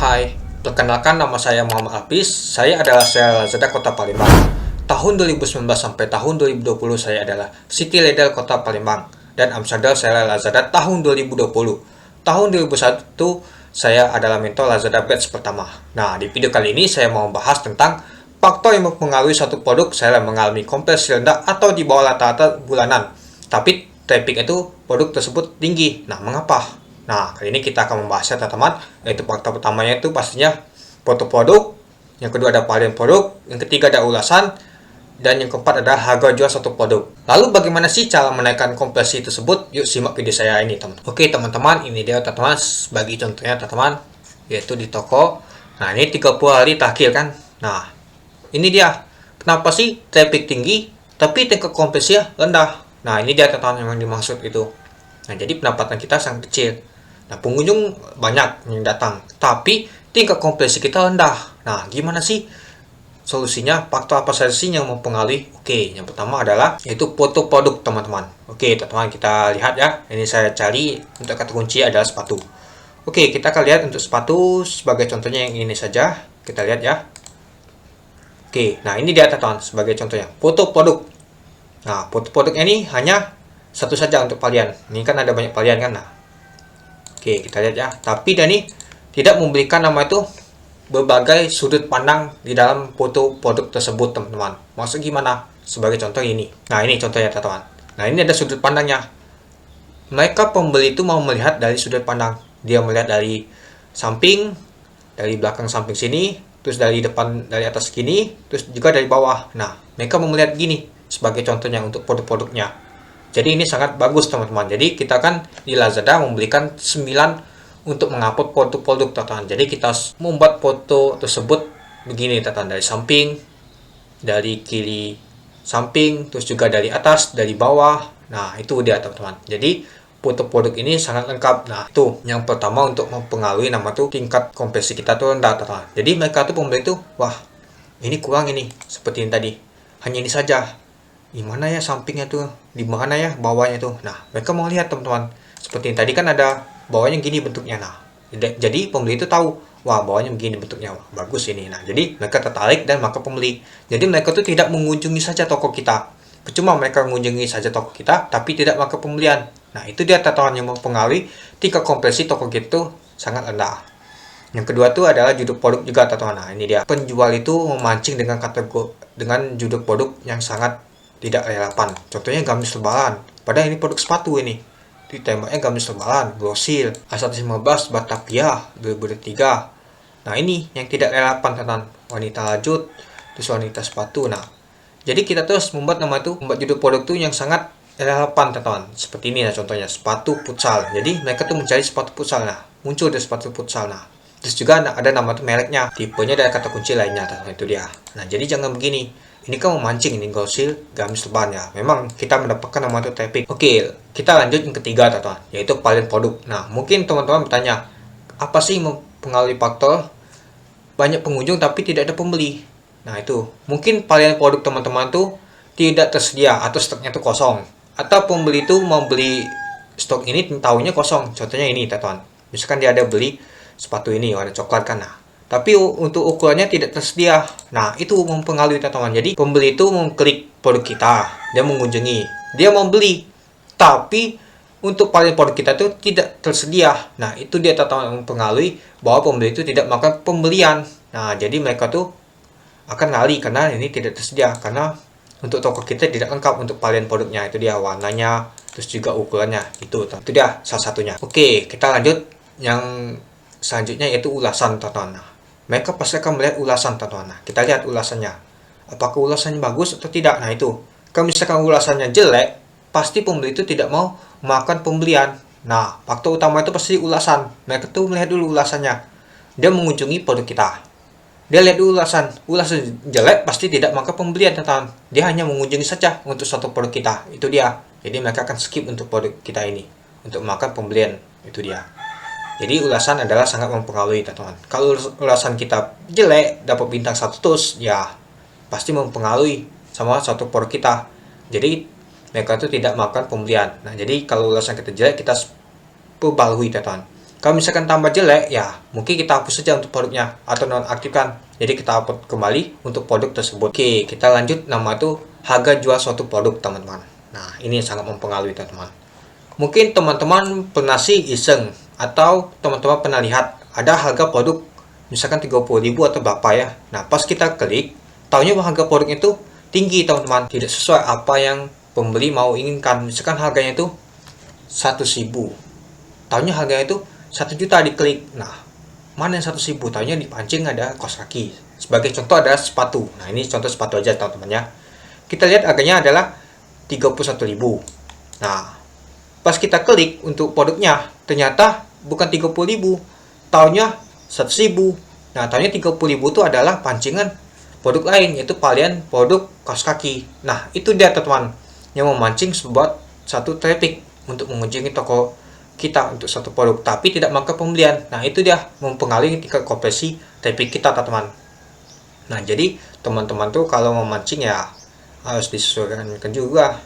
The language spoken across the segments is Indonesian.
Hai, perkenalkan nama saya Muhammad Hafiz. Saya adalah sales Lazada Kota Palembang. Tahun 2019 sampai tahun 2020 saya adalah City Leader Kota Palembang dan Ambassador sales Lazada tahun 2020. Tahun 2001 saya adalah mentor Lazada Batch pertama. Nah, di video kali ini saya mau membahas tentang faktor yang mempengaruhi suatu produk saya mengalami konversi rendah atau di bawah rata-rata bulanan. Tapi traffic itu produk tersebut tinggi. Nah, mengapa? Nah, kali ini kita akan membahasnya teman-teman, yaitu faktor pertamanya itu pastinya foto produk, yang kedua ada varian produk, yang ketiga ada ulasan, dan yang keempat ada harga jual suatu produk. Lalu bagaimana sih cara menaikkan konversi tersebut? Yuk simak video saya ini teman. Oke teman-teman, ini dia teman-teman, bagi contohnya teman-teman, yaitu di toko. Nah ini 30 hari terakhir kan. Nah ini dia, kenapa sih traffic tinggi, tapi tingkat konversinya rendah? Nah ini dia teman-teman yang dimaksud itu. Nah jadi pendapatan kita sangat kecil. Nah, pengunjung banyak yang datang, tapi tingkat konversi kita rendah. Nah, gimana sih solusinya? Faktor apa saja sih yang mempengaruhi? Oke, yang pertama adalah yaitu foto produk, teman-teman. Oke, teman-teman kita lihat ya. Ini saya cari untuk kata kunci adalah sepatu. Oke, kita akan lihat untuk sepatu sebagai contohnya yang ini saja. Kita lihat ya. Oke, nah ini dia teman-teman sebagai contohnya. Foto produk. Nah, foto produknya ini hanya satu saja untuk varian. Ini kan ada banyak varian kan. Nah, oke, kita lihat ya. Tapi dia ini tidak memberikan nama itu berbagai sudut pandang di dalam foto produk tersebut, teman-teman. Maksud gimana? Sebagai contoh ini. Nah, ini contohnya, teman-teman. Nah, ini ada sudut pandangnya. Mereka pembeli itu mau melihat dari sudut pandang. Dia melihat dari samping, dari belakang samping sini, terus dari depan, dari atas gini, terus juga dari bawah. Nah, mereka mau melihat gini sebagai contohnya untuk produk-produknya. Jadi ini sangat bagus teman-teman. Jadi kita kan di Lazada memberikan 9 untuk mengupload produk-produk teman-teman. Jadi kita membuat foto tersebut begini teman-teman. Dari samping, dari kiri samping, terus juga dari atas, dari bawah. Nah itu dia teman-teman. Jadi foto produk ini sangat lengkap. Nah itu yang pertama untuk mempengaruhi nama tuh tingkat konversi kita tuh rendah teman-teman. Jadi mereka tuh pembeli tuh, wah ini kurang ini. Seperti ini tadi. Hanya ini saja. Di mana ya sampingnya tuh, di mana ya bawahnya tuh. Nah mereka mau lihat teman-teman, seperti ini tadi kan ada bawahnya gini bentuknya. Nah jadi pembeli itu tahu, wah bawahnya begini bentuknya, wah, bagus ini. Nah jadi mereka tertarik dan maka pembeli. Jadi mereka tuh tidak mengunjungi saja toko kita, percuma mereka mengunjungi saja toko kita tapi tidak maka pembelian. Nah itu dia tataran yang mempengaruhi tingkat konversi toko kita tuh sangat rendah. Yang kedua tuh adalah judul produk juga teman-teman. Nah ini dia, penjual itu memancing dengan judul produk yang sangat tidak relevan. Contohnya gamis lebaran. Padahal ini produk sepatu ini. Ditembaknya gamis lebaran, Glossil, A115 Batavia 2003. Nah ini yang tidak relevan teman. Wanita lanjut, terus wanita sepatu. Nah jadi kita terus membuat nama itu, membuat judul produk itu yang sangat relevan teman. Seperti ini ya contohnya, sepatu futsal. Jadi mereka tuh mencari sepatu futsal. Nah muncul dari sepatu futsal. Nah terus juga ada nama tuh mereknya, tipenya dari kata kunci lainnya teman. Itu dia. Nah jadi jangan begini. Ini kan memancing, ini Glossil, gamis lebaran ya. Memang kita mendapatkan nama itu traffic. Oke, kita lanjut yang ketiga teman-teman, yaitu varian produk. Nah, mungkin teman-teman bertanya, apa sih mempengaruhi faktor banyak pengunjung tapi tidak ada pembeli? Nah, itu mungkin varian produk teman-teman tuh tidak tersedia atau stoknya tuh kosong. Atau pembeli itu mau beli stok ini tahunya kosong. Contohnya ini teman-teman. Misalkan dia ada beli sepatu ini warna coklat kan. Nah, tapi untuk ukurannya tidak tersedia. Nah itu mempengaruhi teman-teman. Jadi pembeli itu mengklik produk kita, dia mengunjungi, dia mau beli, tapi untuk varian produk kita itu tidak tersedia. Nah itu dia teman-teman mempengaruhi bahwa pembeli itu tidak melakukan pembelian. Nah jadi mereka tuh akan lari karena ini tidak tersedia, karena untuk toko kita tidak lengkap untuk varian produknya. Itu dia warnanya, terus juga ukurannya. Itu dia salah satunya. Oke, kita lanjut yang selanjutnya, yaitu ulasan teman-teman. Nah, mereka pasti akan melihat ulasan teman-teman. Nah, kita lihat ulasannya. Apakah ulasannya bagus atau tidak? Nah itu. Kalau misalkan ulasannya jelek, pasti pembeli itu tidak mau melakukan pembelian. Nah, faktor utama itu pasti ulasan. Mereka tuh melihat dulu ulasannya. Dia mengunjungi produk kita. Dia lihat dulu ulasan. Ulasan jelek pasti tidak melakukan pembelian teman-teman. Dia hanya mengunjungi saja untuk suatu produk kita. Itu dia. Jadi mereka akan skip untuk produk kita ini, untuk melakukan pembelian. Itu dia. Jadi ulasan adalah sangat mempengaruhi teman-teman. Kalau ulasan kita jelek, dapat bintang 1 terus, ya pasti mempengaruhi sama satu produk kita. Jadi mereka itu tidak melakukan pembelian. Nah jadi kalau ulasan kita jelek, kita perbarui teman-teman. Kalau misalkan tambah jelek, ya mungkin kita hapus saja untuk produknya atau nonaktifkan. Jadi kita upload kembali untuk produk tersebut. Oke, kita lanjut nama itu harga jual suatu produk, teman-teman. Nah, ini sangat mempengaruhi, teman-teman. Mungkin teman-teman pernah sih iseng atau teman-teman pernah lihat ada harga produk misalkan 30.000 atau berapa ya. Nah, pas kita klik, taunya harga produk itu tinggi, teman-teman. Tidak sesuai apa yang pembeli mau inginkan. Misalkan harganya itu 100.000. Taunya harganya itu 1 juta diklik. Nah, mana yang 100.000? Taunya dipancing ada kaos kaki. Sebagai contoh ada sepatu. Nah, ini contoh sepatu aja, teman-teman ya. Kita lihat harganya adalah 31.000. Nah, pas kita klik untuk produknya, ternyata bukan 30.000, tahunnya 100.000. Nah, tahunnya 30.000 itu adalah pancingan produk lain, yaitu palian produk kaos kaki. Nah, itu dia, teman-teman, yang memancing sebuah satu traffic untuk mengunjungi toko kita untuk satu produk, tapi tidak melakukan pembelian. Nah, itu dia mempengaruhi tingkat konversi traffic kita, teman-teman. Nah, jadi teman-teman tuh kalau memancing ya harus disesuaikan juga.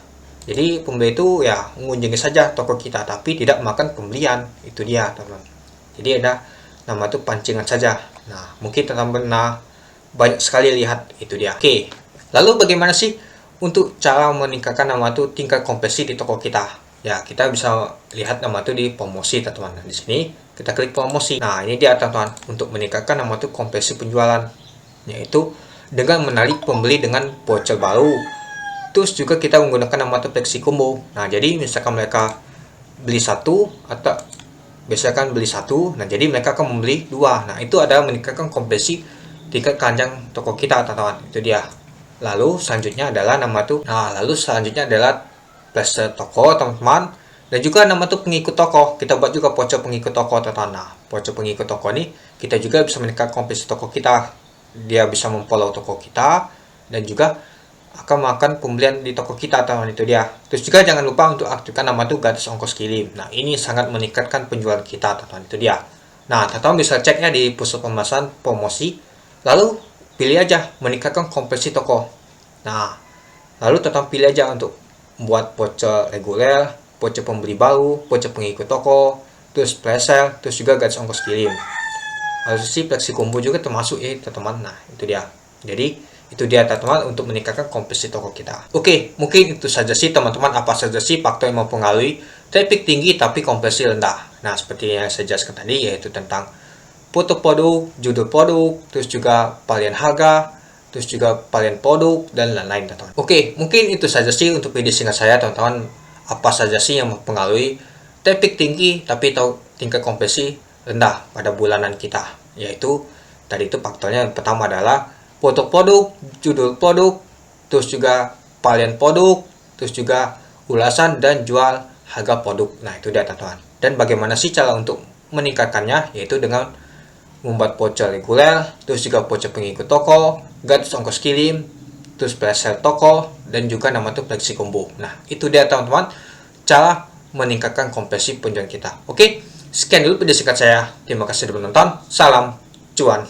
Jadi pembeli itu ya mengunjungi saja toko kita tapi tidak makan pembelian. Itu dia, teman-teman. Jadi ada nama itu pancingan saja. Nah, mungkin teman-teman pernah banyak sekali lihat, itu dia. Oke. Lalu bagaimana sih untuk cara meningkatkan nama itu tingkat konversi di toko kita? Ya, kita bisa lihat nama itu di promosi, teman-teman. Nah, di sini kita klik promosi. Nah, ini dia, teman-teman, untuk meningkatkan nama itu konversi penjualan, yaitu dengan menarik pembeli dengan voucher baru. Terus juga kita menggunakan nama itu flexi combo. Nah, jadi misalkan mereka beli satu atau biasakan beli satu, nah jadi mereka akan membeli dua. Nah, itu adalah meningkatkan konversi tingkat keranjang toko kita, teman-teman. Itu dia. Lalu selanjutnya adalah nama itu. Nah, lalu selanjutnya adalah plaster toko, teman-teman. Dan juga nama itu pengikut toko. Kita buat juga voucher pengikut toko, teman-teman. Nah, voucher pengikut toko ini kita juga bisa meningkatkan konversi toko kita. Dia bisa memfollow toko kita dan juga akan makan pembelian di toko kita, teman-teman. Itu dia. Terus juga jangan lupa untuk aktifkan nama itu gratis ongkos kirim. Nah, ini sangat meningkatkan penjualan kita, teman-teman. Itu dia. Nah, teman-teman bisa ceknya di pusat pemasaran promosi. Lalu pilih aja meningkatkan konversi toko. Nah, lalu teman-teman pilih aja untuk membuat voucher reguler, voucher pembeli baru, voucher pengikut toko, terus flash sale, terus juga gratis ongkos kirim. Harus sih flexi combo juga termasuk ya, teman-teman. Nah, itu dia. Jadi itu dia, teman-teman, untuk meningkatkan konversi toko kita. Oke, mungkin itu saja sih, teman-teman, apa saja sih faktor yang mempengaruhi traffic tinggi tapi konversi rendah. Nah, seperti yang saya jelaskan tadi, yaitu tentang foto produk, judul produk, terus juga pilihan harga, terus juga pilihan produk, dan lain-lain, teman-teman. Oke, mungkin itu saja sih untuk video singkat saya, teman-teman. Apa saja sih yang mempengaruhi traffic tinggi tapi tingkat konversi rendah pada bulanan kita. Yaitu, tadi itu faktornya yang pertama adalah foto produk, judul produk, terus juga pilihan produk, terus juga ulasan dan jual harga produk. Nah, itu dia, teman-teman. Dan bagaimana sih cara untuk meningkatkannya? Yaitu dengan membuat voucher reguler, terus juga voucher pengikut toko, gratis ongkos kirim, terus flash sale toko, dan juga nama itu flexi combo. Nah, itu dia, teman-teman, cara meningkatkan konversi penjualan kita. Oke, sekian dulu video singkat saya. Terima kasih sudah menonton. Salam cuan.